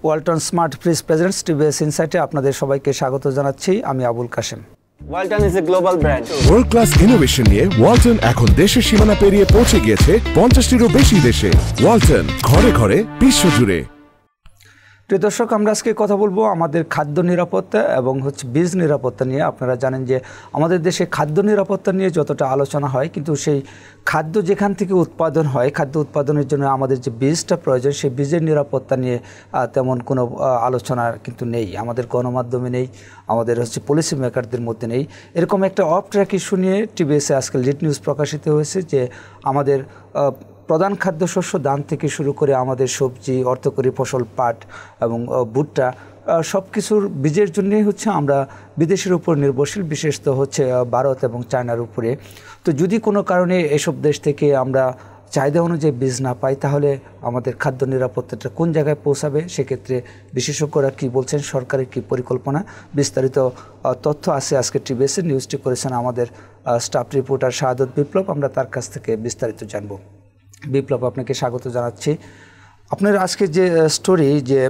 Walton smart fridge presents TVS ইনসাইটে আপনাদের সবাইকে স্বাগত জানাচ্ছি। আমি Abul Kashem. Walton is a global brand. World class innovation নিয়ে ওয়ালটন এখন দেশের সীমানা পেরিয়ে পৌঁছে গিয়েছে 50টিরও বেশি দেশে। ওয়ালটন, ঘরে ঘরে বিশ্বজুড়ে। প্রিয় দর্শক, আমরা আজকে কথা বলবো আমাদের খাদ্য নিরাপত্তা এবং বীজ নিরাপত্তা নিয়ে। আপনারা জানেন যে আমাদের দেশে খাদ্য নিরাপত্তা নিয়ে যতটা আলোচনা হয়, কিন্তু সেই খাদ্য যেখান থেকে উৎপাদন হয়, খাদ্য উৎপাদনের জন্য আমাদের যে বীজটা প্রয়োজন, সেই বীজের নিরাপত্তা নিয়ে তেমন কোনো আলোচনা কিন্তু নেই। আমাদের গণমাধ্যমে নেই, আমাদের পলিসি মেকারদের মধ্যে নেই। এরকম একটা অফ ট্র্যাক ইস্যু নিয়ে টিভিএসে আজকে লিড নিউজ প্রকাশিত হয়েছে যে আমাদের প্রধান খাদ্যশস্য ধান থেকে শুরু করে আমাদের সবজি, অর্থকরী ফসল, পাট এবং ভুট্টা সব কিছুর বীজের জন্যই আমরা বিদেশের উপর নির্ভরশীল, বিশেষত ভারত এবং চায়নার উপরে। তো যদি কোনো কারণে এসব দেশ থেকে আমরা চাহিদা অনুযায়ী বীজ না পাই, তাহলে আমাদের খাদ্য নিরাপত্তাটা কোন জায়গায় পৌঁছাবে? সেক্ষেত্রে বিশেষজ্ঞরা কী বলছেন, সরকারের কী পরিকল্পনা, বিস্তারিত তথ্য আছে আজকে টিভিএসে। নিউজটি করেছেন আমাদের স্টাফ রিপোর্টার শাহাদত বিপ্লব। আমরা তার কাছ থেকে বিস্তারিত জানব। বিপ্লব, আপনাকে স্বাগত জানাচ্ছি। আপনার আজকে যে স্টোরি, যে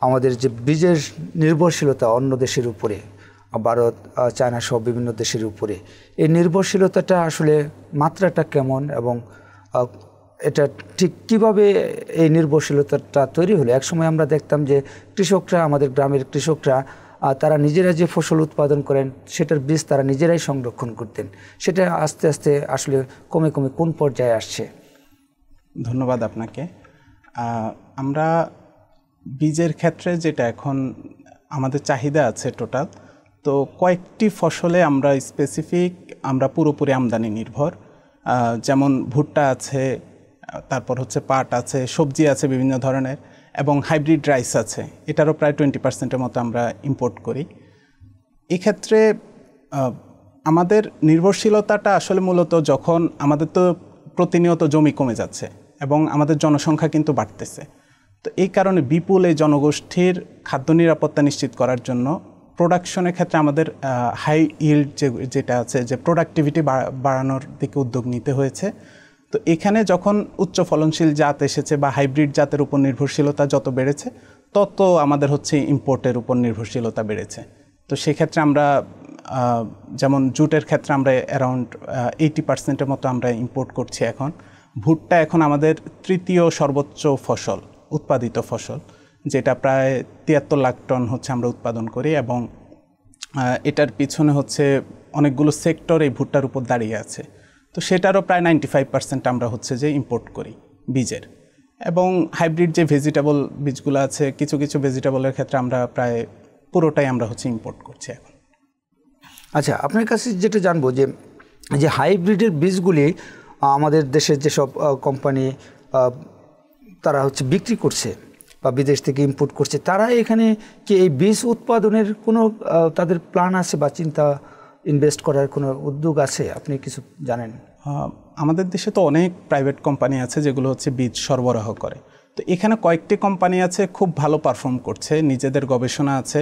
আমাদের যে বীজের নির্ভরশীলতা অন্য দেশের উপরে, ভারত, চায়না সহ বিভিন্ন দেশের উপরে, এই নির্ভরশীলতাটা আসলে মাত্রাটা কেমন এবং এটা ঠিক কীভাবে এই নির্ভরশীলতাটা তৈরি হলো? একসময় আমরা দেখতাম যে কৃষকরা, আমাদের গ্রামের কৃষকরা, তারা নিজেরা যে ফসল উৎপাদন করেন সেটার বীজ তারা নিজেরাই সংরক্ষণ করতেন। সেটা আস্তে আস্তে আসলে কমে কমে কোন পর্যায়ে আসছে? ধন্যবাদ আপনাকে। আমরা বীজের ক্ষেত্রে যেটা এখন আমাদের চাহিদা আছে টোটাল, তো কয়েকটি ফসলে আমরা স্পেসিফিক, আমরা পুরোপুরি আমদানি নির্ভর। যেমন ভুট্টা আছে, তারপর পাট আছে, সবজি আছে বিভিন্ন ধরনের, এবং হাইব্রিড রাইস আছে। এটারও প্রায় 20% মতো আমরা ইম্পোর্ট করি। এক্ষেত্রে আমাদের নির্ভরশীলতাটা আসলে মূলত যখন আমাদের তো প্রতিনিয়ত জমি কমে যাচ্ছে এবং আমাদের জনসংখ্যা কিন্তু বাড়তেছে, তো এই কারণে বিপুল এই জনগোষ্ঠীর খাদ্য নিরাপত্তা নিশ্চিত করার জন্য প্রোডাকশনের ক্ষেত্রে আমাদের হাই ইল্ড যেটা আছে, যে প্রোডাক্টিভিটি বাড়ানোর দিকে উদ্যোগ নিতে হয়েছে। তো এখানে যখন উচ্চ ফলনশীল জাত এসেছে বা হাইব্রিড জাতের উপর নির্ভরশীলতা যত বেড়েছে, তত আমাদের ইম্পোর্টের উপর নির্ভরশীলতা বেড়েছে। তো সেক্ষেত্রে আমরা যেমন জুটের ক্ষেত্রে আমরা অ্যারাউন্ড 80% মতো আমরা ইম্পোর্ট করছি এখন। ভুট্টা এখন আমাদের তৃতীয় সর্বোচ্চ ফসল, উৎপাদিত ফসল, যেটা প্রায় 73 লাখ টন আমরা উৎপাদন করি, এবং এটার পিছনে অনেকগুলো সেক্টর এই ভুট্টার উপর দাঁড়িয়ে আছে। তো সেটারও প্রায় 95% আমরা যে ইম্পোর্ট করি বীজের। এবং হাইব্রিড যে ভেজিটেবল বীজগুলো আছে, কিছু কিছু ভেজিটেবলের ক্ষেত্রে আমরা প্রায় পুরোটাই আমরা ইম্পোর্ট করছি এখন। আচ্ছা, আপনার কাছে যেটা জানবো যে হাইব্রিডের বীজগুলি আমাদের দেশের যেসব কোম্পানি তারা বিক্রি করছে বা বিদেশ থেকে ইম্পোর্ট করছে, তারা এখানে কি এই বীজ উৎপাদনের কোনো তাদের প্ল্যান আছে বা চিন্তা, ইনভেস্ট করার কোনো উদ্যোগ আছে? আপনি কিছু জানেন? আমাদের দেশে তো অনেক প্রাইভেট কোম্পানি আছে যেগুলো বীজ সরবরাহ করে। তো এখানে কয়েকটি কোম্পানি আছে খুব ভালো পারফর্ম করছে, নিজেদের গবেষণা আছে,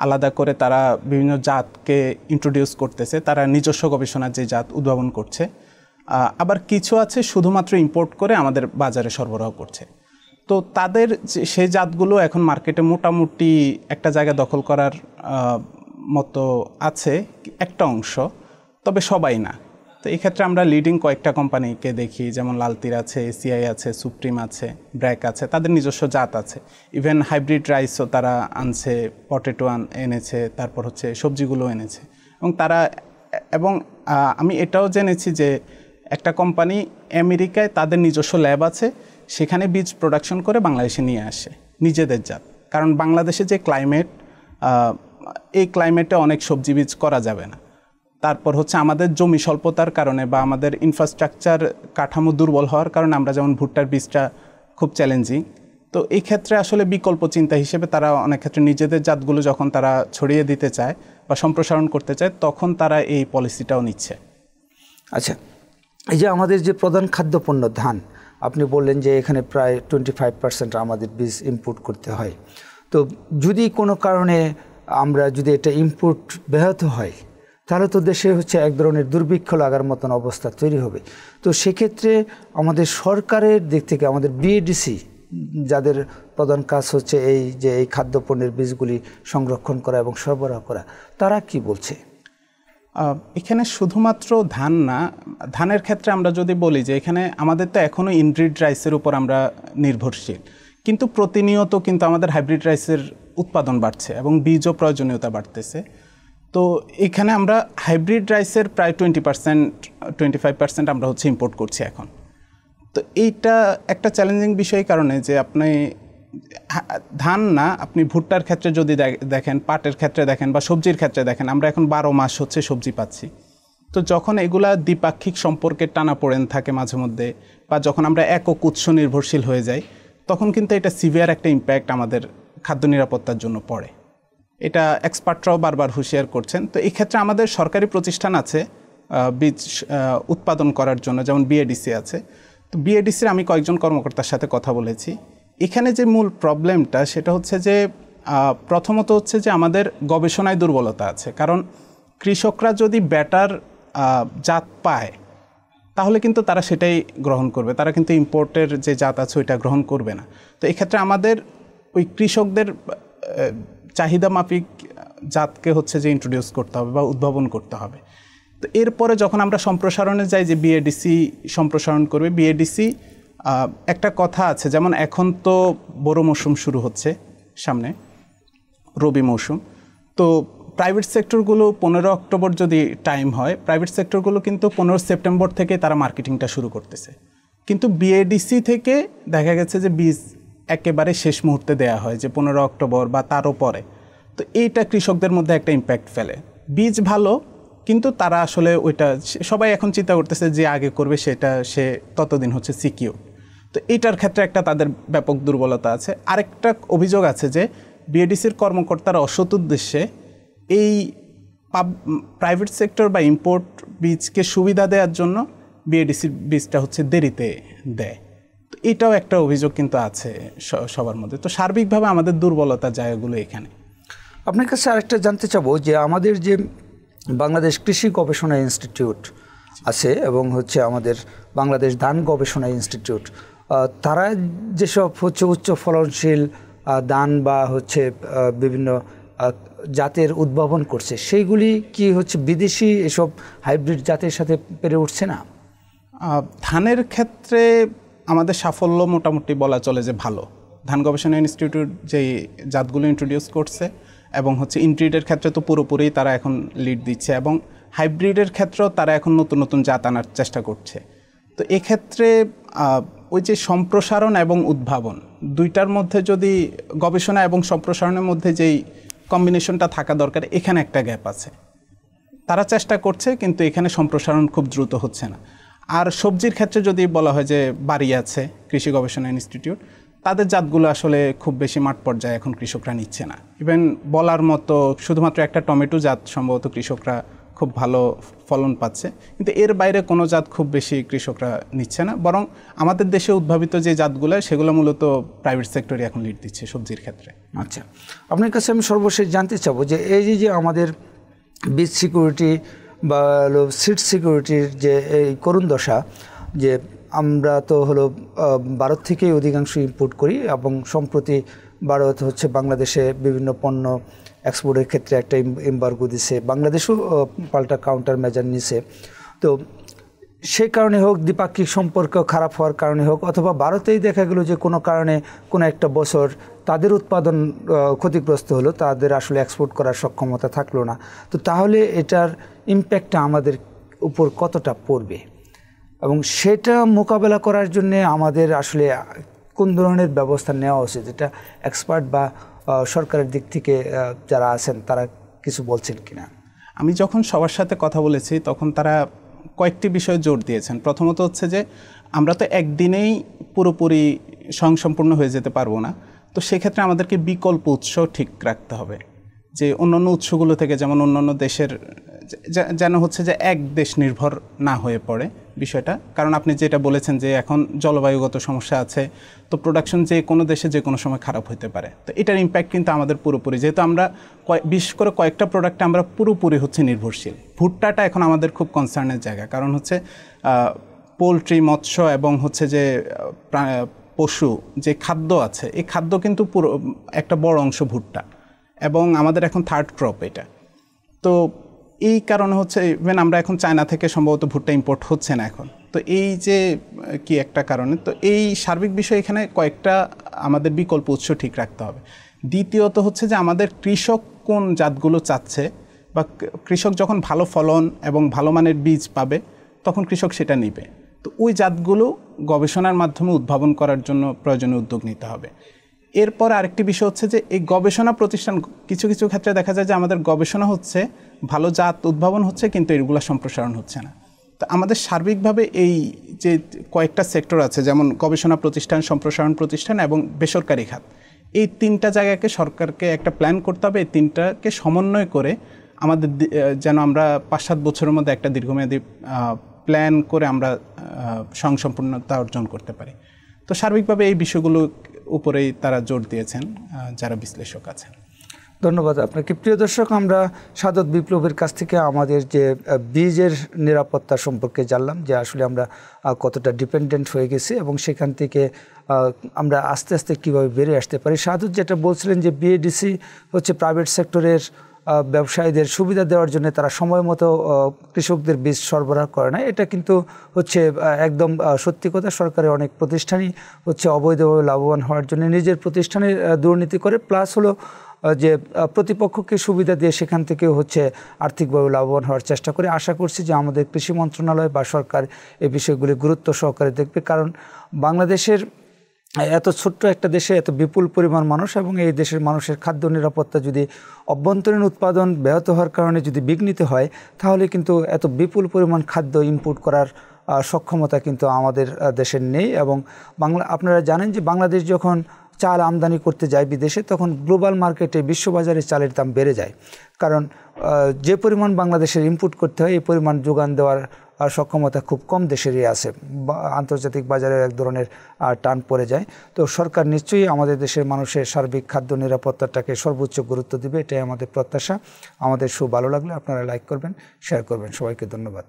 আলাদা করে তারা বিভিন্ন জাতকে ইন্ট্রোডিউস করতেছে, তারা নিজস্ব গবেষণার যে জাত উদ্ভাবন করছে। আবার কিছু আছে শুধুমাত্র ইম্পোর্ট করে আমাদের বাজারে সরবরাহ করছে। তো তাদের সেই জাতগুলো এখন মার্কেটে মোটামুটি একটা জায়গা দখল করার মতো আছে, একটা অংশ, তবে সবাই না। তো এই ক্ষেত্রে আমরা লিডিং কয়েকটা কোম্পানিকে দেখি, যেমন লালতির আছে, এসিআই আছে, সুপ্রিম আছে, ব্র্যাক আছে, তাদের নিজস্ব জাত আছে। ইভেন হাইব্রিড রাইসও তারা আনছে, পটেটো এনেছে, তারপর সবজিগুলো এনেছে। এবং আমি এটাও জেনেছি যে একটা কোম্পানি আমেরিকায় তাদের নিজস্ব ল্যাব আছে, সেখানে বীজ প্রোডাকশন করে বাংলাদেশে নিয়ে আসে নিজেদের জাত। কারণ বাংলাদেশে যে ক্লাইমেট, এই ক্লাইমেটে অনেক সবজি বীজ করা যাবে না। তারপর আমাদের জমি স্বল্পতার কারণে বা আমাদের ইনফ্রাস্ট্রাকচার কাঠামো দুর্বল হওয়ার কারণে আমরা যেমন ভুট্টার বীজটা খুব চ্যালেঞ্জিং। তো এই ক্ষেত্রে বিকল্প চিন্তা হিসেবে তারা অনেক ক্ষেত্রে নিজেদের জাতগুলো যখন তারা ছড়িয়ে দিতে চায় বা সম্প্রসারণ করতে চায়, তখন তারা এই পলিসিটাও নিচ্ছে। আচ্ছা, এই যে আমাদের যে প্রধান খাদ্যপণ্য ধান, আপনি বললেন যে এখানে প্রায় 25% আমাদের বীজ ইম্পোর্ট করতে হয়। তো যদি কোনো কারণে আমরা যদি এটা ইম্পোর্ট ব্যাহত হয়, তাহলে তো দেশে এক ধরনের দুর্ভিক্ষ লাগার মতন অবস্থা তৈরি হবে। তো সেক্ষেত্রে আমাদের সরকারের দিক থেকে, আমাদের বিএডিসি যাদের প্রধান কাজ হচ্ছে এই যে এই খাদ্যপণ্যের বীজগুলি সংরক্ষণ করা এবং সরবরাহ করা, তারা কি বলছে? এখানে শুধুমাত্র ধান না, ধানের ক্ষেত্রে আমরা যদি বলি যে এখানে আমাদের তো এখনও ইনব্রিড রাইসের উপর আমরা নির্ভরশীল, কিন্তু প্রতিনিয়ত কিন্তু আমাদের হাইব্রিড রাইসের উৎপাদন বাড়ছে এবং বীজও প্রয়োজনীয়তা বাড়তেছে। তো এখানে আমরা হাইব্রিড রাইসের প্রায় 25% আমরা হচ্ছে ইম্পোর্ট করছি এখন। তো এইটা একটা চ্যালেঞ্জিং বিষয় কারণে যে আপনি ধান না, আপনি ভুট্টার ক্ষেত্রে যদি দেখেন, পাটের ক্ষেত্রে দেখেন বা সবজির ক্ষেত্রে দেখেন, আমরা এখন 12 মাস হচ্ছে সবজি পাচ্ছি। তো যখন এগুলা দ্বিপাক্ষিক সম্পর্কের টানাপোড়েন থাকে মাঝে মধ্যে, বা যখন আমরা একক উৎস নির্ভরশীল হয়ে যাই, তখন কিন্তু এটা সিভিয়ার একটা ইম্প্যাক্ট আমাদের খাদ্য নিরাপত্তার জন্য পড়ে। এটা এক্সপার্টরাও বারবার হুঁশিয়ার করছেন। তো এই ক্ষেত্রে আমাদের সরকারি প্রতিষ্ঠান আছে বীজ উৎপাদন করার জন্য, যেমন বিএডিসি আছে। তো বিএডিসির আমি কয়েকজন কর্মকর্তার সাথে কথা বলেছি। এখানে যে মূল প্রবলেমটা সেটা হচ্ছে যে প্রথমত হচ্ছে যে আমাদের গবেষণায় দুর্বলতা আছে। কারণ কৃষকরা যদি বেটার জাত পায় তাহলে কিন্তু তারা সেটাই গ্রহণ করবে, তারা কিন্তু ইম্পোর্টের যে জাত আছে ওইটা গ্রহণ করবে না। তো এক্ষেত্রে আমাদের ওই কৃষকদের চাহিদা মাফিক জাতকে হচ্ছে যে ইন্ট্রোডিউস করতে হবে বা উদ্ভাবন করতে হবে। তো এরপরে যখন আমরা সম্প্রসারণে যাই যে বিএডিসি সম্প্রসারণ করবে, বিএডিসি একটা কথা আছে, যেমন এখন তো বড় মৌসুম শুরু হচ্ছে সামনে, রবি মৌসুম। তো প্রাইভেট সেক্টরগুলো 15 অক্টোবর যদি টাইম হয়, প্রাইভেট সেক্টরগুলো কিন্তু 15 সেপ্টেম্বর থেকে তারা মার্কেটিংটা শুরু করতেছে। কিন্তু বিএডিসি থেকে দেখা গেছে যে বীজ একেবারে শেষ মুহূর্তে দেয়া হয়, যে 15 অক্টোবর বা তারও পরে। তো এইটা কৃষকদের মধ্যে একটা ইম্প্যাক্ট ফেলে। বীজ ভালো, কিন্তু তারা আসলে ওইটা সবাই এখন চিন্তা করতেছে যে আগে করবে সেটা সে ততদিন হচ্ছে সিকিউর। তো এইটার ক্ষেত্রে একটা তাদের ব্যাপক দুর্বলতা আছে। আরেকটা অভিযোগ আছে যে বিএডিসির কর্মকর্তারা অসৎ উদ্দেশ্যে এই প্রাইভেট সেক্টর বা ইম্পোর্ট বীজকে সুবিধা দেওয়ার জন্য বিএডিসির বীজটা হচ্ছে দেরিতে দেয়। তো এটাও একটা অভিযোগ কিন্তু আছে সবার মধ্যে। তো সার্বিকভাবে আমাদের দুর্বলতা জায়গাগুলো এখানে। আপনার কাছে আরেকটা জানতে চাবো যে আমাদের যে বাংলাদেশ কৃষি গবেষণা ইনস্টিটিউট আছে এবং হচ্ছে আমাদের বাংলাদেশ ধান গবেষণা ইনস্টিটিউট, তারা যেসব হচ্ছে উচ্চ ফলনশীল ধান বা হচ্ছে বিভিন্ন জাতের উদ্ভাবন করছে, সেইগুলি কি হচ্ছে বিদেশি এসব হাইব্রিড জাতের সাথে পেরে উঠছে না? ধানের ক্ষেত্রে আমাদের সাফল্য মোটামুটি বলা চলে যে ভালো। ধান গবেষণা ইনস্টিটিউট যেই জাতগুলো ইন্ট্রোডিউস করছে এবং হচ্ছে ইনব্রিডের ক্ষেত্রে তো পুরোপুরি তারা এখন লিড দিচ্ছে, এবং হাইব্রিডের ক্ষেত্রেও তারা এখন নতুন নতুন জাত আনার চেষ্টা করছে। তো এক্ষেত্রে ওই যে সম্প্রসারণ এবং উদ্ভাবন দুইটার মধ্যে যদি গবেষণা এবং সম্প্রসারণের মধ্যে যেই কম্বিনেশনটা থাকা দরকার, এখানে একটা গ্যাপ আছে। তারা চেষ্টা করছে, কিন্তু এখানে সম্প্রসারণ খুব দ্রুত হচ্ছে না। আর সবজির ক্ষেত্রে যদি বলা হয় যে বাড়ি আছে কৃষি গবেষণা ইনস্টিটিউট, তাদের জাতগুলো আসলে খুব বেশি মাঠ পর্যায়ে এখন কৃষকরা নিচ্ছে না। ইভেন বলার মতো শুধুমাত্র একটা টমেটো জাত সম্ভবত কৃষকরা খুব ভালো ফলন পাচ্ছে, কিন্তু এর বাইরে কোনো জাত খুব বেশি কৃষকরা নিচ্ছে না। বরং আমাদের দেশে উদ্ভাবিত যে জাতগুলো সেগুলো মূলত প্রাইভেট সেক্টরে এখন লিড দিচ্ছে সবজির ক্ষেত্রে। আচ্ছা, আপনার কাছে আমি সর্বশেষ জানতে চাবো যে এই যে আমাদের বীজ সিকিউরিটি বা সিড সিকিউরিটির যে এই করুণ দশা, যে আমরা তো হলো ভারত থেকেই অধিকাংশ ইম্পোর্ট করি এবং সম্প্রতি ভারত হচ্ছে বাংলাদেশে বিভিন্ন পণ্য এক্সপোর্টের ক্ষেত্রে একটা এমবার্গো দিছে, বাংলাদেশও পাল্টা কাউন্টার মেজার নিছে। তো সেই কারণে হোক, দ্বিপাক্ষিক সম্পর্ক খারাপ হওয়ার কারণে হোক, অথবা ভারতেই দেখা গেল যে কোনো কারণে কোনো একটা বছর তাদের উৎপাদন ক্ষতিগ্রস্ত হলো, তাদের আসলে এক্সপোর্ট করার সক্ষমতা থাকলো না। তো তাহলে এটার ইম্প্যাক্টটা আমাদের উপর কতটা পড়বে এবং সেটা মোকাবেলা করার জন্যে আমাদের আসলে কোন ধরনের ব্যবস্থা নেওয়া উচিত, এটা এক্সপার্ট বা সরকারের দিক থেকে যারা আছেন তারা কিছু বলছেন কিনা? আমি যখন সবার সাথে কথা বলেছি তখন তারা কয়েকটি বিষয়ে জোর দিয়েছেন। প্রথমত হচ্ছে যে আমরা তো একদিনেই পুরোপুরি স্বয়ংসম্পূর্ণ হয়ে যেতে পারবো না। তো সেক্ষেত্রে আমাদেরকে বিকল্প উৎস ঠিক রাখতে হবে, যে অন্যান্য উৎসগুলো থেকে, যেমন অন্যান্য দেশের যেন হচ্ছে যে এক দেশ নির্ভর না হয়ে পড়ে বিষয়টা। কারণ আপনি যেটা বলেছেন যে এখন জলবায়ুগত সমস্যা আছে, তো প্রোডাকশন যে কোনো দেশে যে কোনো সময় খারাপ হতে পারে। তো এটার ইম্প্যাক্ট কিন্তু আমাদের পুরোপুরি, যেহেতু আমরা বিশেষ করে কয়েকটা প্রোডাক্টে আমরা পুরোপুরি হচ্ছে নির্ভরশীল। ভুট্টাটা এখন আমাদের খুব কনসার্নের জায়গা, কারণ হচ্ছে পোলট্রি, মৎস্য এবং হচ্ছে যে পশু যে খাদ্য আছে, এই খাদ্য কিন্তু পুরো একটা বড় অংশ ভুট্টা, এবং আমাদের এখন থার্ড ক্রপ এটা। তো এই কারণে হচ্ছে ইভেন আমরা এখন চায়না থেকে সম্ভবত ভুট্টা ইম্পোর্ট হচ্ছে না এখন। তো এই যে কি একটা কারণে, তো এই সার্বিক বিষয় এখানে কয়েকটা আমাদের বিকল্প উৎস ঠিক রাখতে হবে। দ্বিতীয়ত হচ্ছে যে আমাদের কৃষক কোন জাতগুলো চাচ্ছে, বা কৃষক যখন ভালো ফলন এবং ভালো মানের বীজ পাবে তখন কৃষক সেটা নেবে। তো ওই জাতগুলো গবেষণার মাধ্যমে উদ্ভাবন করার জন্য প্রয়োজনীয় উদ্যোগ নিতে হবে। এরপর আরেকটি বিষয় হচ্ছে যে এই গবেষণা প্রতিষ্ঠান, কিছু কিছু ক্ষেত্রে দেখা যায় যে আমাদের গবেষণা হচ্ছে, ভালো জাত উদ্ভাবন হচ্ছে, কিন্তু এগুলো সম্প্রসারণ হচ্ছে না। তো আমাদের সার্বিকভাবে এই যে কয়েকটা সেক্টর আছে, যেমন গবেষণা প্রতিষ্ঠান, সম্প্রসারণ প্রতিষ্ঠান এবং বেসরকারি খাত, এই তিনটা জায়গাকে সরকারকে একটা প্ল্যান করতে হবে। এই তিনটাকে সমন্বয় করে আমাদের যেন আমরা 5-7 বছরের মধ্যে একটা দীর্ঘমেয়াদী প্ল্যান করে আমরা স্বয়ংসম্পূর্ণতা অর্জন করতে পারি। তো সার্বিকভাবে এই বিষয়গুলো উপরেই তারা জোর দিয়েছেন যারা বিশ্লেষক আছেন। ধন্যবাদ আপনাকে। প্রিয় দর্শক, আমরা সাদত বিপ্লবের কাছ থেকে আমাদের যে বীজের নিরাপত্তা সম্পর্কে জানলাম, যে আসলে আমরা কতটা ডিপেন্ডেন্ট হয়ে গেছি এবং সেখান থেকে আমরা আস্তে আস্তে কীভাবে বেরিয়ে আসতে পারি। সাদত যেটা বলছিলেন যে বিএডিসি হচ্ছে প্রাইভেট সেক্টরের ব্যবসায়ীদের সুবিধা দেওয়ার জন্য তারা সময় মতো কৃষকদের বীজ সরবরাহ করে না, এটা কিন্তু হচ্ছে একদম সত্যি কথা। সরকারের অনেক প্রতিষ্ঠানই হচ্ছে অবৈধভাবে লাভবান হওয়ার জন্য নিজের প্রতিষ্ঠানে দুর্নীতি করে, প্লাস হলো যে প্রতিপক্ষকে সুবিধা দিয়ে সেখান থেকে হচ্ছে আর্থিকভাবে লাভবান হওয়ার চেষ্টা করে। আশা করছি যে আমাদের কৃষি মন্ত্রণালয় বা সরকার এই বিষয়গুলি গুরুত্ব সহকারে দেখবে, কারণ বাংলাদেশের এত ছোট্ট একটা দেশে এত বিপুল পরিমাণ মানুষ, এবং এই দেশের মানুষের খাদ্য নিরাপত্তা যদি অভ্যন্তরীণ উৎপাদন ব্যাহত হওয়ার কারণে যদি বিঘ্নিত হয়, তাহলে কিন্তু এত বিপুল পরিমাণ খাদ্য ইম্পোর্ট করার সক্ষমতা কিন্তু আমাদের দেশের নেই। এবং আপনারা জানেন যে বাংলাদেশ যখন চাল আমদানি করতে যায় বিদেশে, তখন গ্লোবাল মার্কেটে বিশ্ববাজারে চালের দাম বেড়ে যায়, কারণ যে পরিমাণ বাংলাদেশের ইম্পোর্ট করতে হয় এই পরিমাণ যোগান দেওয়ার সক্ষমতা খুব কম দেশেরই আছে। আন্তর্জাতিক বাজারে এক ধরনের টান পড়ে যায়। তো সরকার নিশ্চয়ই আমাদের দেশের মানুষের সার্বিক খাদ্য নিরাপত্তাটাকে সর্বোচ্চ গুরুত্ব দিবে, এটাই আমাদের প্রত্যাশা। আমাদের শো ভালো লাগলে আপনারা লাইক করবেন, শেয়ার করবেন। সবাইকে ধন্যবাদ।